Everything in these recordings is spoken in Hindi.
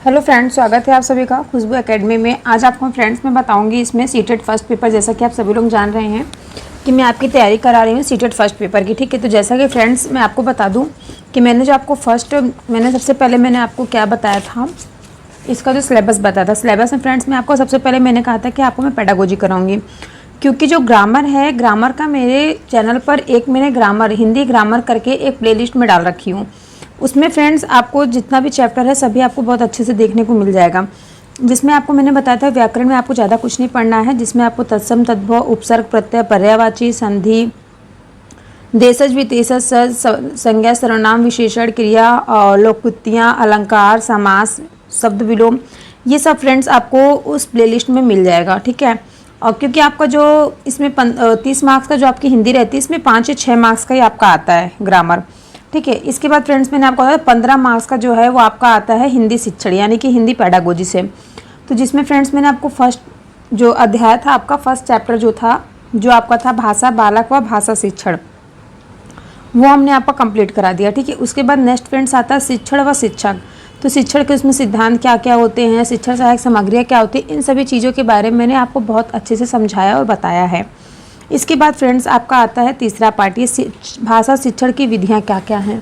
हेलो फ्रेंड्स, स्वागत है आप सभी का खुशबू एकेडमी में। आज आपको फ्रेंड्स मैं बताऊंगी इसमें सीटेट फर्स्ट पेपर। जैसा कि आप सभी लोग जान रहे हैं कि मैं आपकी तैयारी करा रही हूँ सीटेट फर्स्ट पेपर की, ठीक है। तो जैसा कि फ्रेंड्स मैं आपको बता दूं कि मैंने जो आपको सबसे पहले मैंने आपको क्या बताया था, इसका जो सिलेबस बताया था। सिलेबस में फ्रेंड्स मैं आपको सबसे पहले मैंने कहा था कि आपको मैं पेडागोजी कराऊंगी, क्योंकि जो ग्रामर है, ग्रामर का मेरे चैनल पर एक मैंने ग्रामर हिंदी ग्रामर करके एक प्लेलिस्ट में डाल रखी हूँ। उसमें फ्रेंड्स आपको जितना भी चैप्टर है सभी आपको बहुत अच्छे से देखने को मिल जाएगा। जिसमें आपको मैंने बताया था व्याकरण में आपको ज़्यादा कुछ नहीं पढ़ना है, जिसमें आपको तत्सम तद्भव उपसर्ग प्रत्यय पर्यायवाची संधि देशज विशेषज संज्ञा सर्वनाम विशेषण क्रिया और लोकोक्तियाँ अलंकार समास शब्द विलोम, ये सब फ्रेंड्स आपको उस प्लेलिस्ट में मिल जाएगा, ठीक है। और क्योंकि आपका जो इसमें 30 मार्क्स का जो आपकी हिंदी रहती है, इसमें 5 या 6 मार्क्स का ही आपका आता है ग्रामर, ठीक है। इसके बाद फ्रेंड्स मैंने आपको बताया 15 मार्क्स का जो है वो आपका आता है हिंदी शिक्षण, यानी कि हिंदी पेडागोजी से। तो जिसमें फ्रेंड्स मैंने आपको फर्स्ट जो अध्याय था, आपका फर्स्ट चैप्टर जो आपका था भाषा बालक व भाषा शिक्षण, वो हमने आपका कंप्लीट करा दिया, ठीक है। उसके बाद नेक्स्ट फ्रेंड्स आता है शिक्षण व शिक्षक। तो शिक्षण के उसमें सिद्धांत क्या क्या होते हैं, शिक्षण सहायक सामग्रियाँ क्या होती है, इन सभी चीज़ों के बारे में मैंने आपको बहुत अच्छे से समझाया और बताया है। इसके बाद फ्रेंड्स आपका आता है तीसरा पार्ट, ये भाषा शिक्षण की विधियाँ क्या क्या हैं।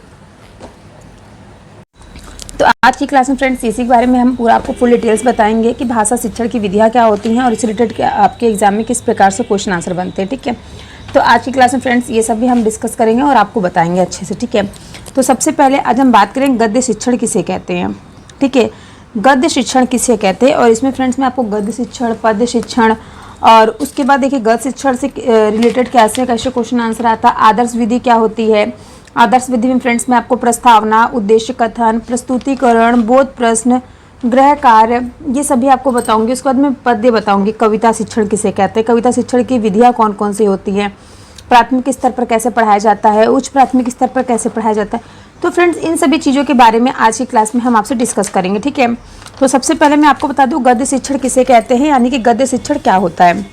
तो आज की क्लास में फ्रेंड्स इसी के बारे में हम पूरा आपको फुल डिटेल्स बताएंगे कि भाषा शिक्षण की विधियाँ क्या होती हैं और इससे रिलेटेड आपके एग्जाम में किस प्रकार से क्वेश्चन आंसर बनते हैं, ठीक है। तो आज की क्लास में फ्रेंड्स ये सब भी हम डिस्कस करेंगे और आपको बताएंगे अच्छे से, ठीक है। तो सबसे पहले आज हम बात करेंगे गद्य शिक्षण किसे कहते हैं, ठीक है। गद्य शिक्षण किसे कहते हैं, और इसमें फ्रेंड्स मैं आपको गद्य शिक्षण, पद्य शिक्षण, और उसके बाद देखिए गद्य शिक्षण से रिलेटेड कैसे कैसे क्वेश्चन आंसर आता है। आदर्श विधि क्या होती है, आदर्श विधि में फ्रेंड्स मैं आपको प्रस्तावना, उद्देश्य कथन, प्रस्तुतिकरण, बोध प्रश्न, गृह कार्य, ये सभी आपको बताऊंगी। उसके बाद मैं पद्य बताऊंगी, कविता शिक्षण किसे कहते हैं, कविता शिक्षण की विधियाँ कौन कौन सी होती हैं, प्राथमिक स्तर पर कैसे पढ़ाया जाता है, उच्च प्राथमिक स्तर पर कैसे पढ़ाया जाता है। तो फ्रेंड्स इन सभी चीज़ों के बारे में आज की क्लास में हम आपसे डिस्कस करेंगे, ठीक है। तो सबसे पहले मैं आपको बता दूं गद्य शिक्षण किसे कहते हैं, यानी कि गद्य शिक्षण क्या होता है।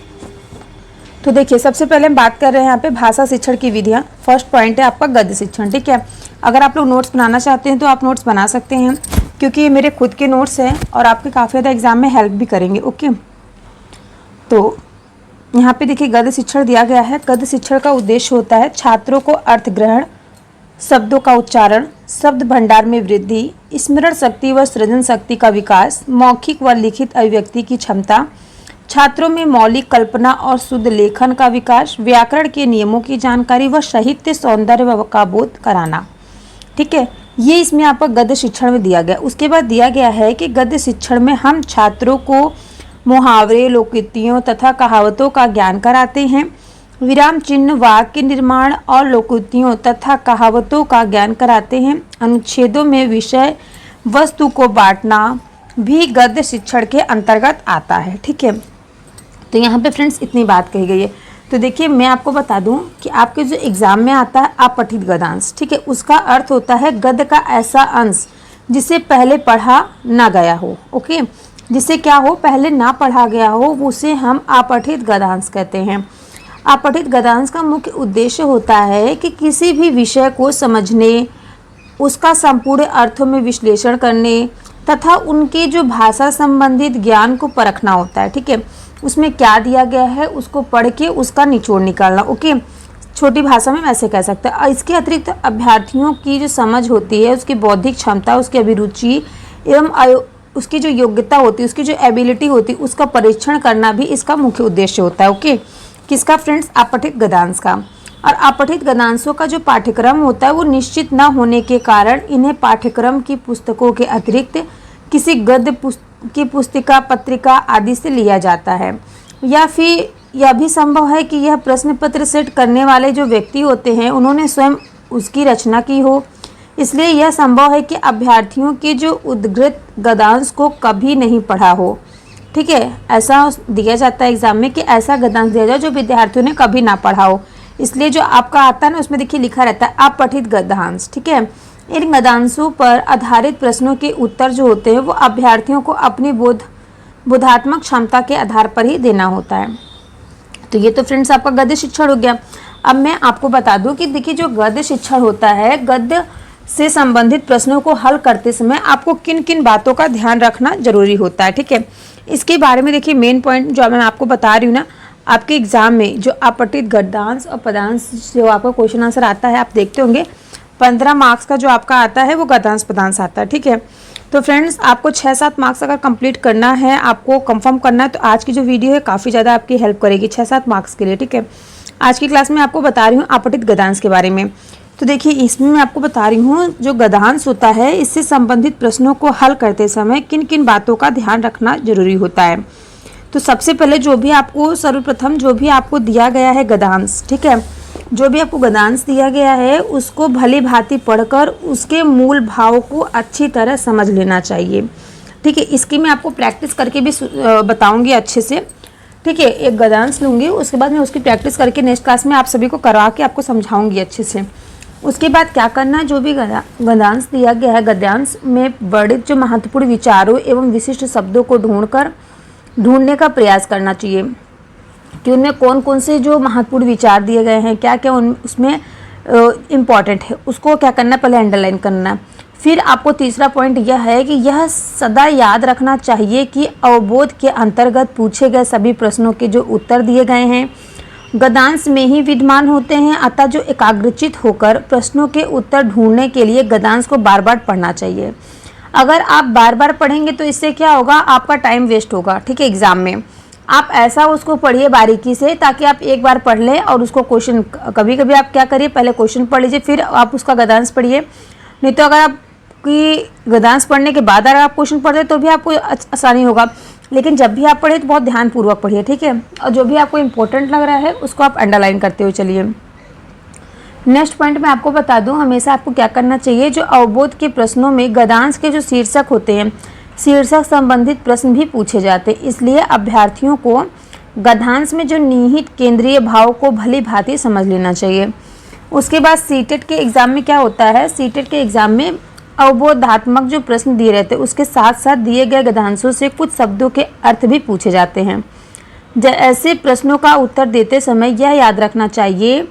तो देखिए सबसे पहले हम बात कर रहे हैं यहाँ पे भाषा शिक्षण की विधियाँ। फर्स्ट पॉइंट है आपका गद्य शिक्षण, ठीक है। अगर आप लोग नोट्स बनाना चाहते हैं तो आप नोट्स बना सकते हैं, क्योंकि ये मेरे खुद के नोट्स हैं और आपके काफ़ी ज़्यादा एग्जाम में हेल्प भी करेंगे, ओके। तो यहाँ पे देखिए गद्य शिक्षण दिया गया है। गद्य शिक्षण का उद्देश्य होता है छात्रों को अर्थ ग्रहण, शब्दों का उच्चारण, शब्द भंडार में वृद्धि, स्मरण शक्ति व सृजन शक्ति का विकास, मौखिक व लिखित अभिव्यक्ति की क्षमता, छात्रों में मौलिक कल्पना और शुद्ध लेखन का विकास, व्याकरण के नियमों की जानकारी व साहित्य सौंदर्य का बोध कराना, ठीक है। ये इसमें आपका गद्य शिक्षण में दिया गया। उसके बाद दिया गया है कि गद्य शिक्षण में हम छात्रों को मुहावरे, लोकोक्तियों तथा कहावतों का ज्ञान कराते हैं, विराम चिन्ह, वाक्य निर्माण और लोकोक्तियों तथा कहावतों का ज्ञान कराते हैं। अनुच्छेदों में विषय वस्तु को बांटना भी गद्य शिक्षण के अंतर्गत आता है, ठीक है। तो यहाँ पे फ्रेंड्स इतनी बात कही गई है। तो देखिए मैं आपको बता दूं कि आपके जो एग्जाम में आता है अपठित गद्यांश, ठीक है, उसका अर्थ होता है गद्य का ऐसा अंश जिसे पहले पढ़ा ना गया हो, ओके। जिसे क्या हो, पहले ना पढ़ा गया हो, उसे हम अपठित गद्यांश कहते हैं। अपठित गद्यांश का मुख्य उद्देश्य होता है कि किसी भी विषय को समझने, उसका संपूर्ण अर्थों में विश्लेषण करने तथा उनके जो भाषा संबंधित ज्ञान को परखना होता है, ठीक है। उसमें क्या दिया गया है उसको पढ़ के उसका निचोड़ निकालना, ओके। छोटी भाषा में ऐसे कह सकते हैं। इसके अतिरिक्त अभ्यर्थियों की जो समझ होती है, उसकी बौद्धिक क्षमता, उसकी अभिरुचि एवं उसकी जो योग्यता होती है, उसकी जो एबिलिटी होती है, उसका परीक्षण करना भी इसका मुख्य उद्देश्य होता है, ओके। किसका फ्रेंड्स, अपठित गद्यांश का। और अपठित गद्यांशों का जो पाठ्यक्रम होता है वो निश्चित न होने के कारण इन्हें पाठ्यक्रम की पुस्तकों के अतिरिक्त किसी गद्य की पुस्तिका, पत्रिका आदि से लिया जाता है, या फिर यह भी संभव है कि यह प्रश्न पत्र सेट करने वाले जो व्यक्ति होते हैं उन्होंने स्वयं उसकी रचना की हो। इसलिए यह संभव है कि अभ्यर्थियों के जो उद्धृत गद्यांश को कभी नहीं पढ़ा हो, ठीक है। ऐसा दिया जाता है एग्जाम में कि ऐसा गद्यांश दिया जाए जो विद्यार्थियों ने कभी ना पढ़ा हो। इसलिए जो आपका आता है ना उसमें देखिए लिखा रहता है अपठित गद्यांश, ठीक है। इन गद्यांशों पर आधारित प्रश्नों के उत्तर जो होते हैं वो अभ्यर्थियों को अपनी बोधात्मक क्षमता के आधार पर ही देना होता है। तो ये तो फ्रेंड्स आपका गद्य शिक्षण हो गया। अब मैं आपको बता दूं कि देखिए जो गद्य शिक्षण होता है, गद्य से संबंधित प्रश्नों को हल करते समय आपको किन किन बातों का ध्यान रखना जरूरी होता है। ठीक है, इसके बारे में देखिए मेन पॉइंट जो मैं आपको बता रही हूँ ना, आपके एग्जाम में जो अपठित गद्यांश और पदांश जो आपका क्वेश्चन आंसर आता है, आप देखते होंगे 15 मार्क्स का जो आपका आता है वो गद्यांश पदांश आता है। ठीक है, तो फ्रेंड्स आपको 6-7 मार्क्स अगर कंप्लीट करना है, आपको कंफर्म करना है, तो आज की जो वीडियो है काफ़ी ज़्यादा आपकी हेल्प करेगी 6-7 मार्क्स के लिए। ठीक है, आज की क्लास में आपको बता रही हूँ अपठित गद्यांश के बारे में। तो देखिए इसमें मैं आपको बता रही हूँ जो गद्यांश होता है, इससे संबंधित प्रश्नों को हल करते समय किन किन बातों का ध्यान रखना जरूरी होता है। तो सबसे पहले जो भी आपको सर्वप्रथम जो भी आपको दिया गया है गद्यांश, ठीक है, जो भी आपको गद्यांश दिया गया है उसको भली भांति पढ़कर उसके मूल भाव को अच्छी तरह समझ लेना चाहिए। ठीक है, इसकी मैं आपको प्रैक्टिस करके भी बताऊंगी अच्छे से। ठीक है, एक गद्यांश लूँगी, उसके बाद मैं उसकी प्रैक्टिस करके नेक्स्ट क्लास में आप सभी को करवा के आपको समझाऊंगी अच्छे से। उसके बाद क्या करना है, जो भी गद्यांश दिया गया है, गद्यांश में वर्णित जो महत्वपूर्ण विचारों एवं विशिष्ट शब्दों को ढूंढने का प्रयास करना चाहिए कि उनमें कौन कौन से जो महत्वपूर्ण विचार दिए गए हैं, क्या क्या उसमें इम्पॉर्टेंट है, उसको क्या करना है, पहले अंडरलाइन करना है। फिर आपको तीसरा पॉइंट यह है कि यह सदा याद रखना चाहिए कि अवबोध के अंतर्गत पूछे गए सभी प्रश्नों के जो उत्तर दिए गए हैं गद्यांश में ही विद्यमान होते हैं, अतः जो एकाग्रचित होकर प्रश्नों के उत्तर ढूंढने के लिए गद्यांश को बार बार पढ़ना चाहिए। अगर आप बार बार पढ़ेंगे तो इससे क्या होगा, आपका टाइम वेस्ट होगा। ठीक है, एग्जाम में आप ऐसा उसको पढ़िए बारीकी से, ताकि आप एक बार पढ़ लें और उसको क्वेश्चन, कभी कभी आप क्या करिए पहले क्वेश्चन पढ़ लीजिए फिर आप उसका गद्यांश पढ़िए। नहीं तो अगर आपकी गद्यांश पढ़ने के बाद अगर आप क्वेश्चन पढ़ते तो भी आपको आसानी होगा, लेकिन जब भी आप पढ़े तो बहुत ध्यानपूर्वक पढ़िए। ठीक है, और जो भी आपको इम्पोर्टेंट लग रहा है उसको आप अंडरलाइन करते हुए चलिए। नेक्स्ट पॉइंट मैं आपको बता दूं, हमेशा आपको क्या करना चाहिए, जो अवबोध के प्रश्नों में गद्यांश के जो शीर्षक होते हैं, शीर्षक संबंधित प्रश्न भी पूछे जाते हैं, इसलिए अभ्यर्थियों को गद्यांश में जो निहित केंद्रीय भाव को भली भांति समझ लेना चाहिए। उसके बाद सीटेट के एग्जाम में क्या होता है, सीटेट के एग्जाम में अवबोधात्मक जो प्रश्न दिए रहते हैं उसके साथ साथ दिए गए गद्यांशों से कुछ शब्दों के अर्थ भी पूछे जाते हैं। ऐसे प्रश्नों का उत्तर देते समय यह याद रखना चाहिए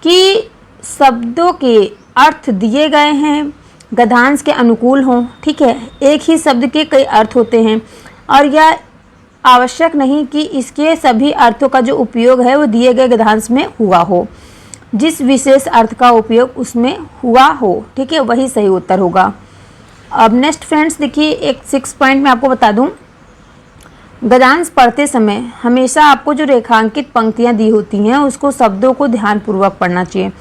कि शब्दों के अर्थ दिए गए हैं गद्यांश के अनुकूल हों। ठीक है, एक ही शब्द के कई अर्थ होते हैं और यह आवश्यक नहीं कि इसके सभी अर्थों का जो उपयोग है वो दिए गए गद्यांश में हुआ हो, जिस विशेष अर्थ का उपयोग उसमें हुआ हो, ठीक है, वही सही उत्तर होगा। अब नेक्स्ट फ्रेंड्स देखिए, एक 6 पॉइंट मैं आपको बता दूं, गद्यांश पढ़ते समय हमेशा आपको जो रेखांकित पंक्तियां दी होती हैं उसको शब्दों को ध्यानपूर्वक पढ़ना चाहिए,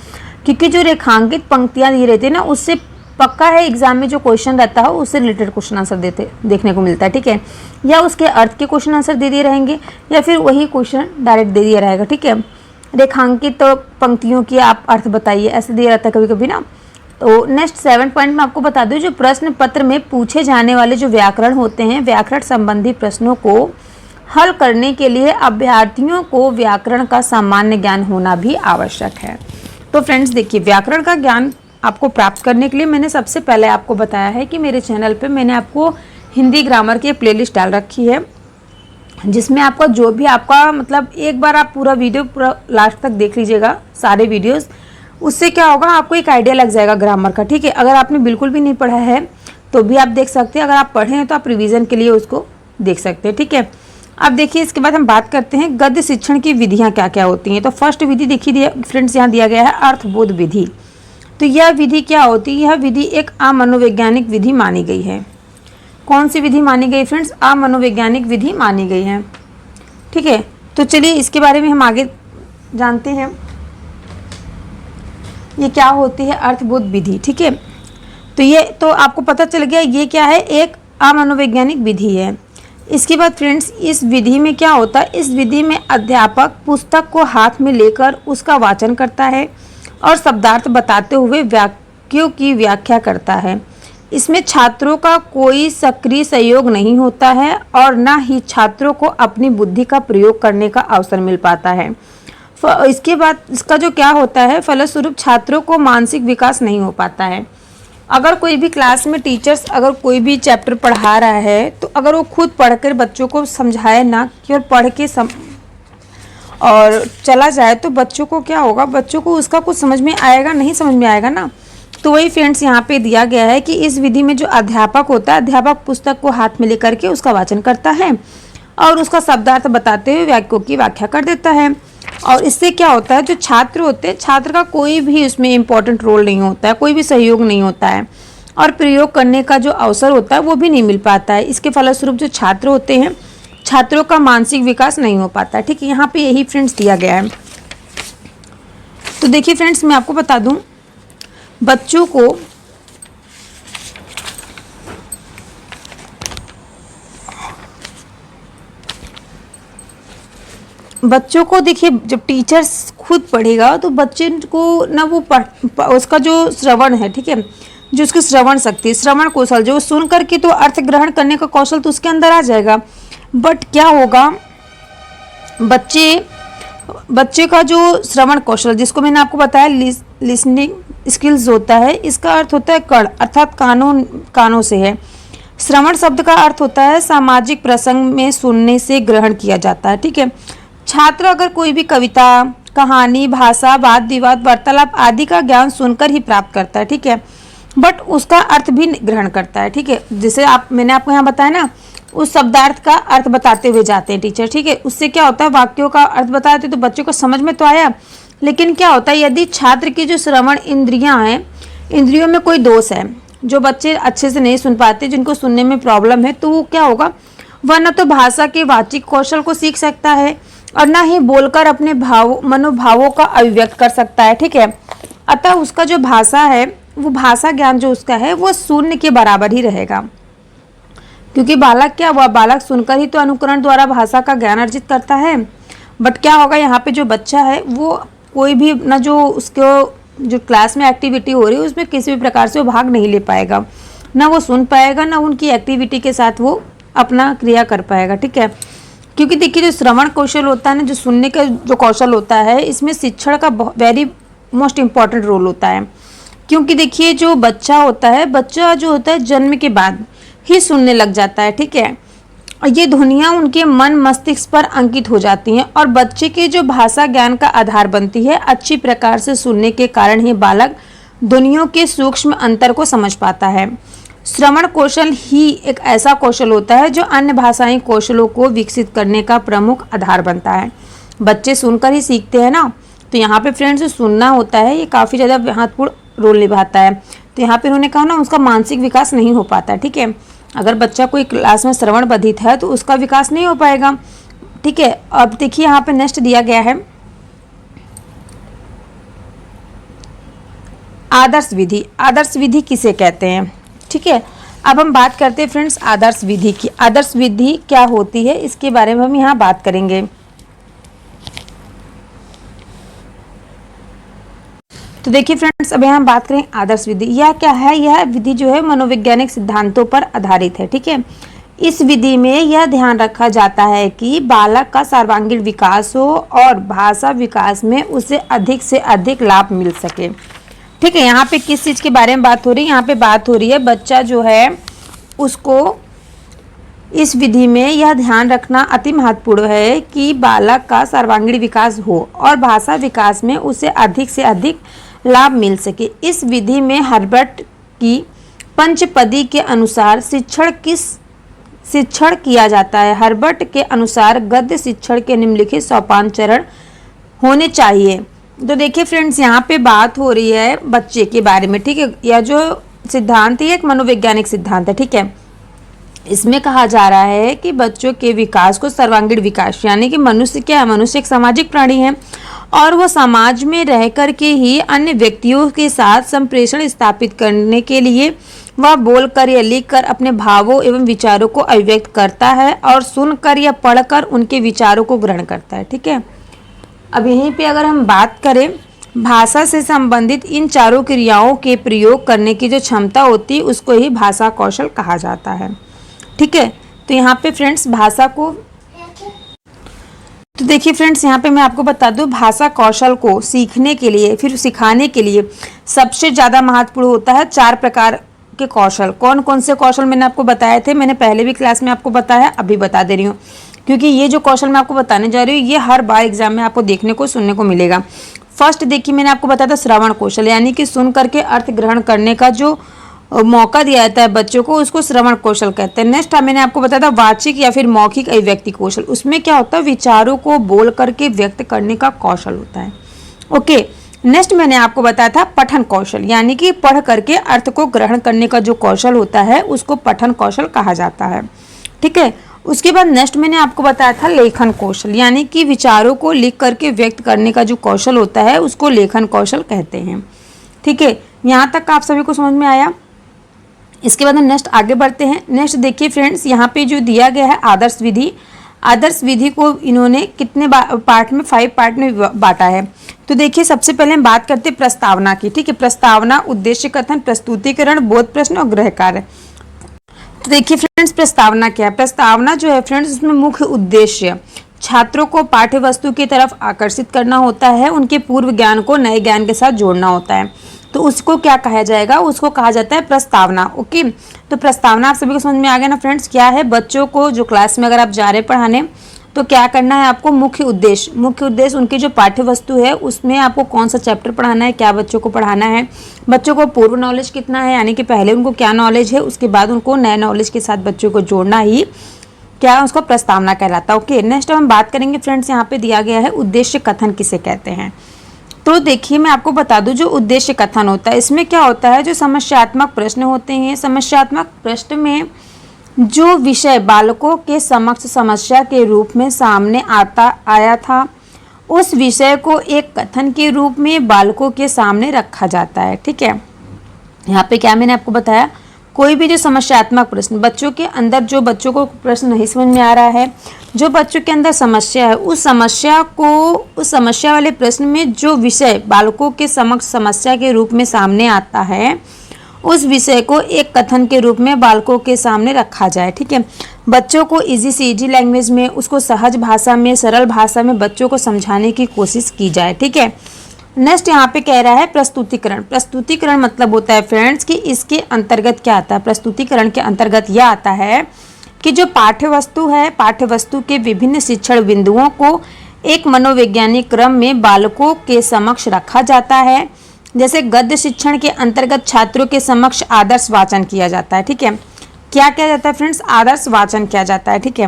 क्योंकि जो रेखांकित पंक्तियां दी रहती है ना उससे पक्का है एग्जाम में जो क्वेश्चन रहता है उससे रिलेटेड क्वेश्चन आंसर देखने को मिलता है। ठीक है, या उसके अर्थ के क्वेश्चन आंसर दे दिए रहेंगे या फिर वही क्वेश्चन डायरेक्ट दे दिया रहेगा। ठीक है, रेखांकित तो पंक्तियों की आप अर्थ बताइए, ऐसे दिया रहता है कभी कभी ना। तो नेक्स्ट 7 पॉइंट मैं आपको बता दूं, जो प्रश्न पत्र में पूछे जाने वाले जो व्याकरण होते हैं, व्याकरण संबंधी प्रश्नों को हल करने के लिए अभ्यर्थियों को व्याकरण का सामान्य ज्ञान होना भी आवश्यक है। तो फ्रेंड्स देखिए, व्याकरण का ज्ञान आपको प्राप्त करने के लिए मैंने सबसे पहले आपको बताया है कि मेरे चैनल पे मैंने आपको हिंदी ग्रामर की प्लेलिस्ट डाल रखी है, जिसमें आपका जो भी आपका मतलब एक बार आप पूरा वीडियो पूरा लास्ट तक देख लीजिएगा सारे वीडियोस, उससे क्या होगा आपको एक आइडिया लग जाएगा ग्रामर का। ठीक है, अगर आपने बिल्कुल भी नहीं पढ़ा है तो भी आप देख सकते हैं, अगर आप पढ़े हैं तो आप रिवीजन के लिए उसको देख सकते हैं। ठीक है, अब देखिए इसके बाद हम बात करते हैं गद्य शिक्षण की विधियाँ क्या क्या होती हैं। तो फर्स्ट विधि देखिए फ्रेंड्स यहाँ दिया गया है अर्थबोध विधि। तो यह विधि क्या होती है, यह विधि एक अमनोवैज्ञानिक विधि मानी गई है। कौन सी विधि मानी गई फ्रेंड्स, अमनोवैज्ञानिक विधि मानी गई है। ठीक है, तो चलिए इसके बारे में हम आगे जानते हैं ये क्या होती है अर्थबोध विधि। ठीक है, तो ये तो आपको पता चल गया ये क्या है, एक अमनोवैज्ञानिक विधि है। इसके बाद फ्रेंड्स इस विधि में क्या होता है, इस विधि में अध्यापक पुस्तक को हाथ में लेकर उसका वाचन करता है और शब्दार्थ बताते हुए वाक्यों की व्याख्या करता है। इसमें छात्रों का कोई सक्रिय सहयोग नहीं होता है और न ही छात्रों को अपनी बुद्धि का प्रयोग करने का अवसर मिल पाता है। इसके बाद इसका जो क्या होता है, फलस्वरूप छात्रों को मानसिक विकास नहीं हो पाता है। अगर कोई भी क्लास में टीचर्स अगर कोई भी चैप्टर पढ़ा रहा है तो अगर वो खुद पढ़कर बच्चों को समझाए ना कि और पढ़ के और चला जाए तो बच्चों को क्या होगा, बच्चों को उसका कुछ समझ में आएगा नहीं, समझ में आएगा ना। तो वही फ्रेंड्स यहाँ पे दिया गया है कि इस विधि में जो अध्यापक होता है, अध्यापक पुस्तक को हाथ में लेकर के उसका वाचन करता है और उसका शब्दार्थ बताते हुए वाक्यों की व्याख्या कर देता है। और इससे क्या होता है, जो छात्र होते हैं, छात्र का कोई भी उसमें इम्पोर्टेंट रोल नहीं होता है, कोई भी सहयोग नहीं होता है और प्रयोग करने का जो अवसर होता है वो भी नहीं मिल पाता है। इसके फलस्वरूप जो छात्र होते हैं, छात्रों का मानसिक विकास नहीं हो पाता है। ठीक है, यहाँ पे यही फ्रेंड्स दिया गया है। तो देखिए फ्रेंड्स, मैं आपको बता दूं, बच्चों को देखिए, जब टीचर्स खुद पढ़ेगा तो बच्चे को ना वो उसका जो श्रवण है, ठीक है, जो उसकी श्रवण शक्ति, श्रवण कौशल, जो सुन करके तो अर्थ ग्रहण करने का कौशल तो उसके अंदर आ जाएगा। बट क्या होगा, बच्चे का जो श्रवण कौशल, जिसको मैंने आपको बताया लिसनिंग स्किल्स होता है, इसका अर्थ होता है कर्ण, अर्थात कानों से है। श्रवण शब्द का अर्थ होता है सामाजिक प्रसंग में सुनने से ग्रहण किया जाता है। ठीक है, छात्र अगर कोई भी कविता, कहानी, भाषा, वाद विवाद, वार्तालाप आदि का ज्ञान सुनकर ही प्राप्त करता है। ठीक है, बट उसका अर्थ भी ग्रहण करता है। ठीक है, जैसे मैंने आपको यहाँ बताया ना, उस शब्दार्थ का अर्थ बताते हुए जाते हैं टीचर। ठीक है, उससे क्या होता है, वाक्यों का अर्थ बताते तो बच्चों को समझ में तो आया, लेकिन क्या होता है, यदि छात्र की जो श्रवण इंद्रियां हैं, इंद्रियों में कोई दोष है, जो बच्चे अच्छे से नहीं सुन पाते, जिनको सुनने में प्रॉब्लम है, तो वो क्या होगा, वह न तो भाषा के वाचिक कौशल को सीख सकता है और ना ही बोलकर अपने मनोभावों का अभिव्यक्त कर सकता है। ठीक है, अतः उसका जो भाषा है, वो भाषा ज्ञान जो उसका है वो शून्य के बराबर ही रहेगा, क्योंकि बालक सुनकर ही तो अनुकरण द्वारा भाषा का ज्ञान अर्जित करता है। बट क्या होगा, यहाँ पे जो बच्चा है वो कोई भी ना, जो उसको जो क्लास में एक्टिविटी हो रही है उसमें किसी भी प्रकार से वो भाग नहीं ले पाएगा, ना वो सुन पाएगा, ना उनकी एक्टिविटी के साथ वो अपना क्रिया कर पाएगा। ठीक है, क्योंकि देखिए, जो श्रवण कौशल होता है ना, जो सुनने का जो कौशल होता है, इसमें शिक्षण का वेरी मोस्ट इम्पॉर्टेंट रोल होता है। क्योंकि देखिए, जो बच्चा जो होता है जन्म के बाद ही सुनने लग जाता है। ठीक है, ये ध्वनियाँ उनके मन मस्तिष्क पर अंकित हो जाती हैं और बच्चे के जो भाषा ज्ञान का आधार बनती है। अच्छी प्रकार से सुनने के कारण ही बालक ध्वनियों के सूक्ष्म अंतर को समझ पाता है। श्रवण कौशल ही एक ऐसा कौशल होता है जो अन्य भाषाई कौशलों को विकसित करने का प्रमुख आधार बनता है। बच्चे सुनकर ही सीखते हैं ना, तो यहाँ पे फ्रेंड्स जो सुनना होता है ये काफ़ी ज़्यादा महत्वपूर्ण रोल निभाता है। तो यहाँ पे उन्होंने कहा ना, उसका मानसिक विकास नहीं हो पाता। ठीक है, अगर बच्चा कोई क्लास में श्रवण बधित है तो उसका विकास नहीं हो पाएगा। ठीक है, अब देखिए यहाँ पे नेक्स्ट दिया गया है आदर्श विधि। आदर्श विधि किसे कहते हैं? ठीक है, अब हम बात करते हैं फ्रेंड्स आदर्श विधि की। आदर्श विधि क्या होती है, इसके बारे में हम यहाँ बात करेंगे। तो देखिए फ्रेंड्स, अब यहाँ हम बात करें आदर्श विधि। यह क्या है? यह विधि जो है मनोवैज्ञानिक सिद्धांतों पर आधारित है। ठीक है, इस विधि में यह ध्यान रखा जाता है कि बालक का सर्वांगीण विकास हो और भाषा विकास में उसे अधिक से अधिक लाभ मिल सके। ठीक है, यहाँ पे किस चीज़ के बारे में बात हो रही है? यहाँ पे बात हो रही है बच्चा जो है उसको इस विधि में यह ध्यान रखना अति महत्वपूर्ण है कि बालक का सर्वांगीण विकास हो और भाषा विकास में उसे अधिक से अधिक लाभ मिल सके। इस विधि में हर्बर्ट की पंचपदी के अनुसार शिक्षण किया जाता है। हर्बर्ट के अनुसार गद्य शिक्षण के निम्नलिखित सोपान चरण होने चाहिए। तो देखिए फ्रेंड्स, यहाँ पे बात हो रही है बच्चे के बारे में। ठीक है, यह जो सिद्धांत है एक मनोवैज्ञानिक सिद्धांत है। ठीक है, इसमें कहा जा रहा है कि बच्चों के विकास को सर्वांगीण विकास, यानी कि मनुष्य क्या है? मनुष्य एक सामाजिक प्राणी है और वह समाज में रह कर के ही अन्य व्यक्तियों के साथ संप्रेषण स्थापित करने के लिए वह बोलकर या लिखकर अपने भावों एवं विचारों को अभिव्यक्त करता है और सुनकर या पढ़कर उनके विचारों को ग्रहण करता है। ठीक है, अब यहीं पे अगर हम बात करें भाषा से संबंधित इन चारों क्रियाओं के प्रयोग करने की जो क्षमता होती है उसको ही भाषा कौशल कहा जाता है। ठीक है, तो यहाँ पे फ्रेंड्स भाषा को, तो देखिए फ्रेंड्स यहाँ पे मैं आपको बता दूं, भाषा कौशल को सीखने के लिए फिर सिखाने के लिए सबसे ज़्यादा महत्वपूर्ण होता है 4 प्रकार के कौशल। कौन कौन से कौशल मैंने आपको बताए थे? मैंने पहले भी क्लास में आपको बताया, अभी बता दे रही हूँ, क्योंकि ये जो कौशल मैं आपको बताने जा रही हूँ ये हर बार एग्जाम में आपको देखने को सुनने को मिलेगा। फर्स्ट देखिए मैंने आपको बताया था श्रवण कौशल, यानी कि सुन करके अर्थ ग्रहण करने का जो मौका दिया जाता है बच्चों को, उसको श्रवण कौशल कहते हैं। नेक्स्ट मैंने आपको बताया था वाचिक या फिर मौखिक अभिव्यक्ति कौशल, उसमें क्या होता है विचारों को बोल करके व्यक्त करने का कौशल होता है। ओके, नेक्स्ट मैंने आपको बताया था पठन कौशल, यानी कि पढ़ करके अर्थ को ग्रहण करने का जो कौशल होता है उसको पठन कौशल कहा जाता है। ठीक है, उसके बाद नेक्स्ट मैंने आपको बताया था लेखन कौशल, यानी कि विचारों को लिख करके व्यक्त करने का जो कौशल होता है उसको लेखन कौशल कहते हैं। ठीक है, यहाँ तक आप सभी को समझ में आया। इसके बाद हम नेक्स्ट आगे बढ़ते हैं। नेक्स्ट देखिए फ्रेंड्स, यहाँ पे जो दिया गया है आदर्श विधि, आदर्श विधि को इन्होंने कितने पार्ट में, 5 पार्ट में बांटा है। तो देखिए सबसे पहले हम बात करते हैं प्रस्तावना की। ठीक है, प्रस्तावना, उद्देश्य कथन, प्रस्तुतिकरण, बोध प्रश्न और गृह कार्य। तो देखिए फ्रेंड्स प्रस्तावना क्या है। प्रस्तावना जो है फ्रेंड्स उसमें मुख्य उद्देश्य छात्रों को पाठ्य वस्तु की तरफ आकर्षित करना होता है, उनके पूर्व ज्ञान को नए ज्ञान के साथ जोड़ना होता है। तो उसको क्या कहा जाएगा, उसको कहा जाता है प्रस्तावना। ओके, तो प्रस्तावना आप सभी को समझ में आ गया ना फ्रेंड्स, क्या है बच्चों को जो क्लास में अगर आप जा रहे हैं पढ़ाने तो क्या करना है आपको, मुख्य उद्देश्य उनकी जो पाठ्य वस्तु है उसमें आपको कौन सा चैप्टर पढ़ाना है, क्या बच्चों को पढ़ाना है, बच्चों को पूर्व नॉलेज कितना है, यानी कि पहले उनको क्या नॉलेज है, उसके बाद उनको नए नॉलेज के साथ बच्चों को जोड़ना ही क्या उसको प्रस्तावना कहलाता है। ओके, नेक्स्ट हम बात करेंगे फ्रेंड्स, यहाँ पे दिया गया है उद्देश्य कथन किसे कहते हैं। तो देखिए मैं आपको बता दूं जो उद्देश्य कथन होता है इसमें क्या होता है, जो समस्यात्मक प्रश्न होते हैं, समस्यात्मक प्रश्न में जो विषय बालकों के समक्ष समस्या के रूप में सामने आया था उस विषय को एक कथन के रूप में बालकों के सामने रखा जाता है। ठीक है, यहाँ पे क्या मैंने आपको बताया, कोई भी जो समस्यात्मक प्रश्न बच्चों के अंदर, जो बच्चों को प्रश्न नहीं समझ में आ रहा है, जो बच्चों के अंदर समस्या है, उस समस्या वाले प्रश्न में जो विषय बालकों के समक्ष समस्या के रूप में सामने आता है उस विषय को एक कथन के रूप में बालकों के सामने रखा जाए। ठीक है, बच्चों को इजी से इजी लैंग्वेज में, उसको सहज भाषा में, सरल भाषा में बच्चों को समझाने की कोशिश की जाए। ठीक है, नेक्स्ट यहाँ पे कह रहा है प्रस्तुतिकरण। प्रस्तुतिकरण मतलब होता है फ्रेंड्स कि इसके अंतर्गत क्या आता है, प्रस्तुतिकरण के अंतर्गत यह आता है कि जो पाठ्य वस्तु है, पाठ्य वस्तु के विभिन्न शिक्षण बिंदुओं को एक मनोवैज्ञानिक क्रम में बालकों के समक्ष रखा जाता है। जैसे गद्य शिक्षण के अंतर्गत छात्रों के समक्ष आदर्श वाचन किया जाता है। ठीक है, क्या किया जाता है फ्रेंड्स, आदर्श वाचन किया जाता है। ठीक है,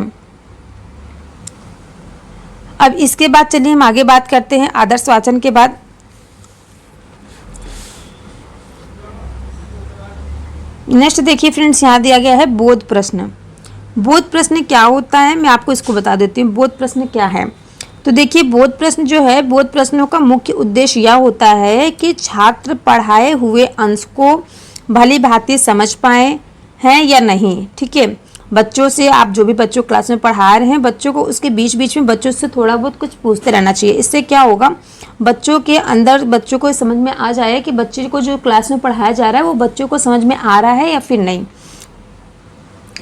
अब इसके बाद चलिए हम आगे बात करते हैं। आदर्श वाचन के बाद नेक्स्ट देखिए फ्रेंड्स, यहाँ दिया गया है बोध प्रश्न। बोध प्रश्न क्या होता है मैं आपको इसको बता देती हूँ। बोध प्रश्न क्या है, तो देखिए बोध प्रश्न जो है, बोध प्रश्नों का मुख्य उद्देश्य यह होता है कि छात्र पढ़ाए हुए अंश को भली भांति समझ पाए हैं या नहीं। ठीक है, बच्चों से आप जो भी बच्चों क्लास में पढ़ा रहे हैं बच्चों को उसके बीच बीच में बच्चों से थोड़ा बहुत कुछ पूछते रहना चाहिए। इससे क्या होगा, बच्चों के अंदर बच्चों को समझ में आ जाए कि बच्चे को जो क्लास में पढ़ाया जा रहा है वो बच्चों को समझ में आ रहा है या फिर नहीं,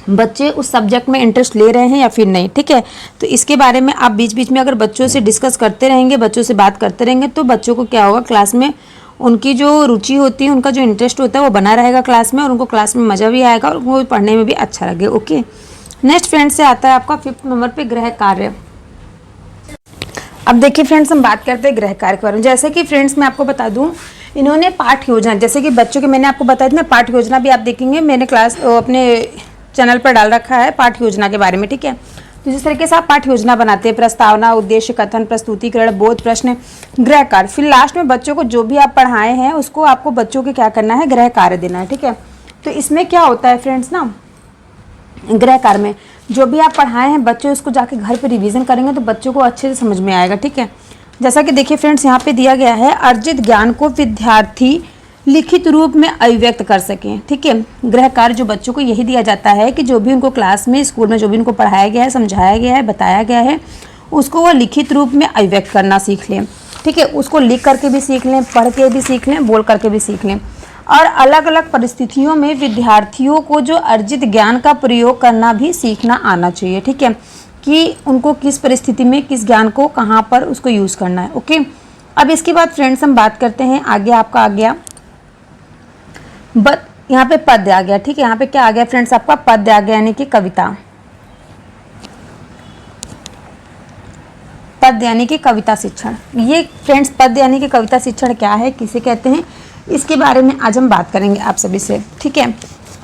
बच्चे उस सब्जेक्ट में इंटरेस्ट ले रहे हैं या फिर नहीं। ठीक है, तो इसके बारे में आप बीच बीच में अगर बच्चों से डिस्कस करते रहेंगे, बच्चों से बात करते रहेंगे तो बच्चों को क्या होगा, क्लास में उनकी जो रुचि होती है, उनका जो इंटरेस्ट होता है वो बना रहेगा क्लास में, और उनको क्लास में मज़ा भी आएगा और उनको पढ़ने में भी अच्छा लगे। ओके, नेक्स्ट फ्रेंड से आता है आपका 5th नंबर पे गृह कार्य। अब देखिए फ्रेंड्स हम बात करते हैं गृह कार्य के बारे में। जैसे कि फ्रेंड्स मैं आपको बता दूं, इन्होंने पाठ योजना, जैसे कि बच्चों के मैंने आपको बताया था, पाठ योजना भी आप देखेंगे मैंने क्लास अपने चैनल पर डाल रखा है पाठ योजना के बारे में। ठीक है, तो जिस तरीके से आप पाठ योजना बनाते हैं, प्रस्तावना, उद्देश्य कथन, प्रस्तुतिकरण, बोध प्रश्न, गृह कार्य, फिर लास्ट में बच्चों को जो भी आप पढ़ाए हैं उसको आपको बच्चों के क्या करना है, गृह कार्य देना है। ठीक है, तो इसमें क्या होता है फ्रेंड्स ना, गृह कार्य में जो भी आप पढ़ाए हैं बच्चे उसको जाके घर पे रिवीजन करेंगे तो बच्चों को अच्छे से समझ में आएगा। ठीक है, जैसा कि देखिए फ्रेंड्स यहाँ पे दिया गया है, अर्जित ज्ञान को विद्यार्थी लिखित रूप में अभिव्यक्त कर सकें। ठीक है, गृह कार्य जो बच्चों को यही दिया जाता है कि जो भी उनको क्लास में, स्कूल में जो भी उनको पढ़ाया गया है, समझाया गया है, बताया गया है, उसको वो लिखित रूप में अभिव्यक्त करना सीख लें। ठीक है, उसको लिख करके भी सीख लें, पढ़ के भी सीख लें, बोल करके भी सीख लें, और अलग अलग परिस्थितियों में विद्यार्थियों को जो अर्जित ज्ञान का प्रयोग करना भी सीखना आना चाहिए। ठीक है, कि उनको किस परिस्थिति में किस ज्ञान को कहाँ पर उसको यूज़ करना है। ओके, अब इसके बाद फ्रेंड्स हम बात करते हैं आगे, आपका आ गया यहाँ पे पद्य आ गया। ठीक है, यहाँ पे क्या आ गया फ्रेंड्स, आपका पद्य आ गया, यानी कि कविता। पद्य यानी कि कविता शिक्षण। ये फ्रेंड्स पद्य यानी कि कविता शिक्षण क्या है, किसे कहते हैं, इसके बारे में आज हम बात करेंगे आप सभी से, ठीक है।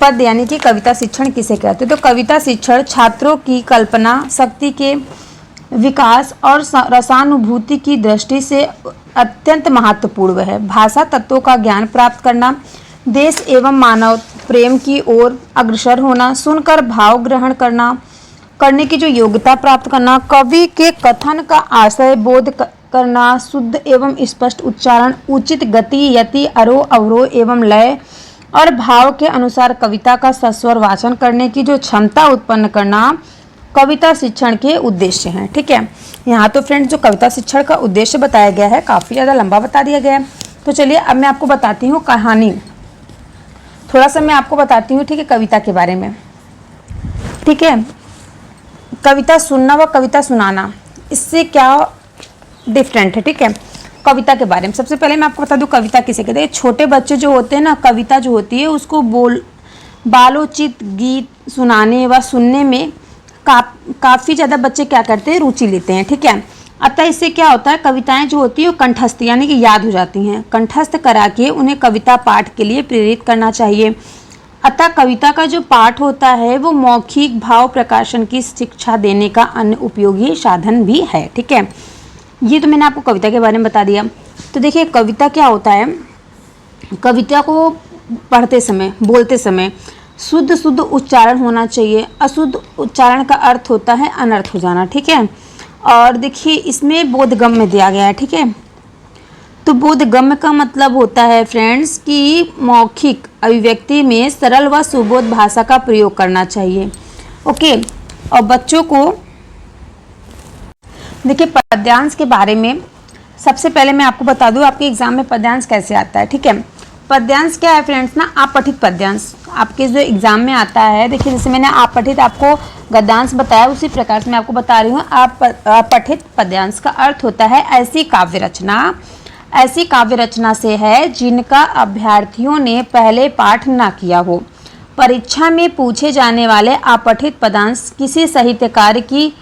पद्य यानी कि कविता शिक्षण किसे कहते हैं? तो कविता शिक्षण छात्रों की कल्पना शक्ति के विकास और रसानुभूति की दृष्टि से अत्यंत महत्वपूर्ण है। भाषा तत्वों का ज्ञान प्राप्त करना, देश एवं मानव प्रेम की ओर अग्रसर होना, सुनकर भाव ग्रहण करने की जो योग्यता प्राप्त करना, कवि के कथन का आशय बोध करना, शुद्ध एवं स्पष्ट उच्चारण, उचित गति यति आरोह अवरोह एवं लय और भाव के अनुसार कविता का सस्वर वाचन करने की जो क्षमता उत्पन्न करना कविता शिक्षण के उद्देश्य हैं, ठीक है। यहाँ तो फ्रेंड्स जो कविता शिक्षण का उद्देश्य बताया गया है काफ़ी ज़्यादा लंबा बता दिया गया है। तो चलिए अब मैं आपको बताती हूँ कहानी, थोड़ा सा मैं आपको बताती हूँ, ठीक है, कविता के बारे में, ठीक है। कविता सुनना व कविता सुनाना, इससे क्या डिफरेंट है, ठीक है। कविता के बारे में सबसे पहले मैं आपको बता दूं कविता किसे कहते हैं। छोटे बच्चे जो होते हैं ना, कविता जो होती है उसको बालोचित गीत सुनाने व सुनने में काफ़ी ज़्यादा बच्चे क्या करते हैं, रुचि लेते हैं, ठीक है। अतः इससे क्या होता है, कविताएं जो होती है वो कंठस्थ यानी कि याद हो जाती हैं, कंठस्थ करा के उन्हें कविता पाठ के लिए प्रेरित करना चाहिए। अतः कविता का जो पाठ होता है वो मौखिक भाव प्रकाशन की शिक्षा देने का अन्य उपयोगी साधन भी है, ठीक है। ये तो मैंने आपको कविता के बारे में बता दिया। तो देखिए कविता क्या होता है, कविता को पढ़ते समय बोलते समय शुद्ध उच्चारण होना चाहिए। अशुद्ध उच्चारण का अर्थ होता है अनर्थ हो जाना, ठीक है। और देखिए इसमें बोधगम्य दिया गया है, ठीक है। तो बोधगम्य का मतलब होता है फ्रेंड्स कि मौखिक अभिव्यक्ति में सरल व सुबोध भाषा का प्रयोग करना चाहिए, ओके। और बच्चों को देखिए पद्यांश के बारे में सबसे पहले मैं आपको बता दूं आपके एग्जाम में पद्यांश कैसे आता है, ठीक है। पद्यांश क्या है फ्रेंड्स ना, अपठित पद्यांश आपके जो एग्जाम में आता है। देखिए जैसे मैंने अपठित आपको गद्यांश बताया उसी प्रकार से मैं आपको बता रही हूँ। अपठित पद्यांश का अर्थ होता है ऐसी काव्य रचना से है जिनका अभ्यर्थियों ने पहले पाठ ना किया हो। परीक्षा में पूछे जाने वाले अपठित पद्यांश किसी साहित्यकार की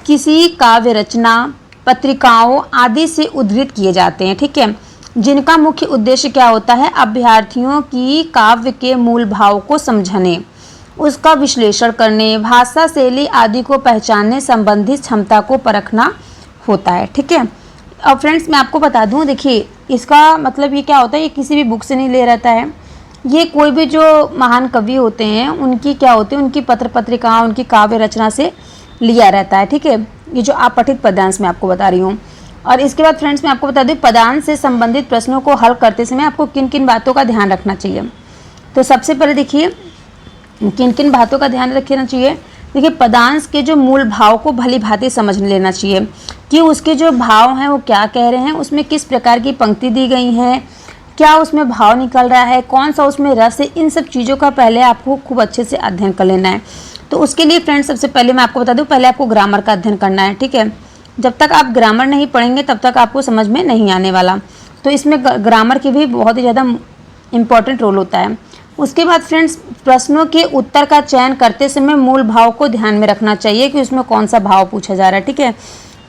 किसी काव्य रचना पत्रिकाओं आदि से उद्धृत किए जाते हैं, ठीक है। जिनका मुख्य उद्देश्य क्या होता है, अभ्यर्थियों की काव्य के मूल भाव को समझने, उसका विश्लेषण करने, भाषा शैली आदि को पहचानने संबंधित क्षमता को परखना होता है, ठीक है। अब फ्रेंड्स मैं आपको बता दूं, देखिए इसका मतलब ये क्या होता है, ये किसी भी बुक से नहीं ले रहता है। ये कोई भी जो महान कवि होते हैं उनकी क्या होती है, उनकी पत्र पत्रिकाओं उनकी काव्य रचना से लिया रहता है, ठीक है। ये जो अपठित पद्यांश मैं आपको बता रही हूँ। और इसके बाद फ्रेंड्स मैं आपको बता दूँ पद्यांश से संबंधित प्रश्नों को हल करते समय आपको किन किन बातों का ध्यान रखना चाहिए। तो सबसे पहले देखिए किन किन बातों का ध्यान रखना चाहिए। देखिए पद्यांश के जो मूल भाव को भली भांति समझ लेना चाहिए कि उसके जो भाव हैं वो क्या कह रहे हैं, उसमें किस प्रकार की पंक्ति दी गई है, क्या उसमें भाव निकल रहा है, कौन सा उसमें रस है, इन सब चीज़ों का पहले आपको खूब अच्छे से अध्ययन कर लेना है। तो उसके लिए फ्रेंड्स सबसे पहले मैं आपको बता दूं, पहले आपको ग्रामर का अध्ययन करना है, ठीक है। जब तक आप ग्रामर नहीं पढ़ेंगे तब तक आपको समझ में नहीं आने वाला। तो इसमें ग्रामर की भी बहुत ही ज़्यादा इम्पॉर्टेंट रोल होता है। उसके बाद फ्रेंड्स प्रश्नों के उत्तर का चयन करते समय मूल भाव को ध्यान में रखना चाहिए कि उसमें कौन सा भाव पूछा जा रहा है, ठीक है।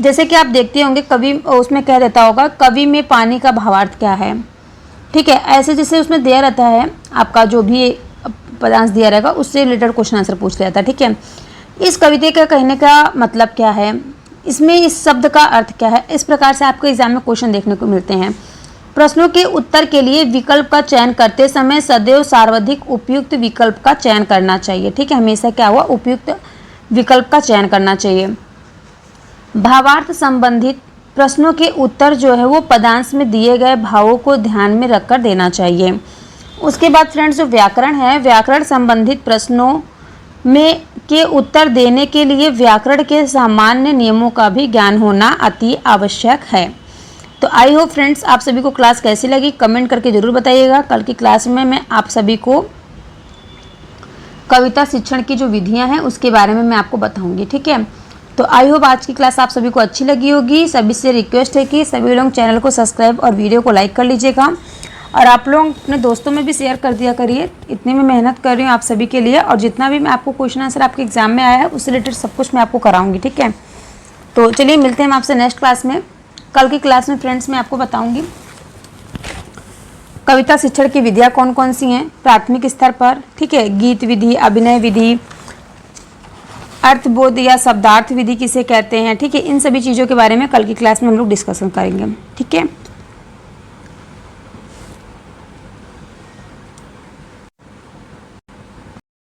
जैसे कि आप देखते होंगे कवि उसमें कह देता होगा कवि में पानी का भावार्थ क्या है, ठीक है। ऐसे जैसे उसमें दिया रहता है आपका जो भी पद्यांश दिया रहेगा उससे रिलेटेड क्वेश्चन आंसर पूछ लिया था, ठीक है। इस कविता का कहने का मतलब क्या है, इसमें इस शब्द का अर्थ क्या है, इस प्रकार से आपको एग्जाम में क्वेश्चन देखने को मिलते हैं। प्रश्नों के उत्तर के लिए विकल्प का चयन करते समय सदैव सर्वाधिक उपयुक्त विकल्प का चयन करना चाहिए, ठीक है। हमेशा क्या हुआ, उपयुक्त विकल्प का चयन करना चाहिए। भावार्थ संबंधित प्रश्नों के उत्तर जो है वो पद्यांश में दिए गए भावों को ध्यान में रखकर देना चाहिए। उसके बाद फ्रेंड्स जो व्याकरण है, व्याकरण संबंधित प्रश्नों में के उत्तर देने के लिए व्याकरण के सामान्य नियमों का भी ज्ञान होना अति आवश्यक है। तो आई होप फ्रेंड्स आप सभी को क्लास कैसी लगी कमेंट करके ज़रूर बताइएगा। कल की क्लास में मैं आप सभी को कविता शिक्षण की जो विधियां हैं उसके बारे में मैं आपको बताऊंगी, ठीक है। तो आई होप आज की क्लास आप सभी को अच्छी लगी होगी। सभी से रिक्वेस्ट है कि सभी लोग चैनल को सब्सक्राइब और वीडियो को लाइक कर लीजिएगा और आप लोग अपने दोस्तों में भी शेयर कर दिया करिए। इतनी मैं मेहनत कर रही हूँ आप सभी के लिए और जितना भी मैं आपको क्वेश्चन आंसर आपके एग्जाम में आया है उससे रिलेटेड सब कुछ मैं आपको कराऊंगी, ठीक है। तो चलिए मिलते हैं हम आपसे नेक्स्ट क्लास में। कल की क्लास में फ्रेंड्स मैं आपको बताऊंगी कविता शिक्षण की विधियाँ कौन कौन सी हैं प्राथमिक स्तर पर, ठीक है। गीत विधि, अभिनय विधि, अर्थबोध या शब्दार्थ विधि किसे कहते हैं, ठीक है। इन सभी चीज़ों के बारे में कल की क्लास में हम लोग डिस्कशन करेंगे, ठीक है।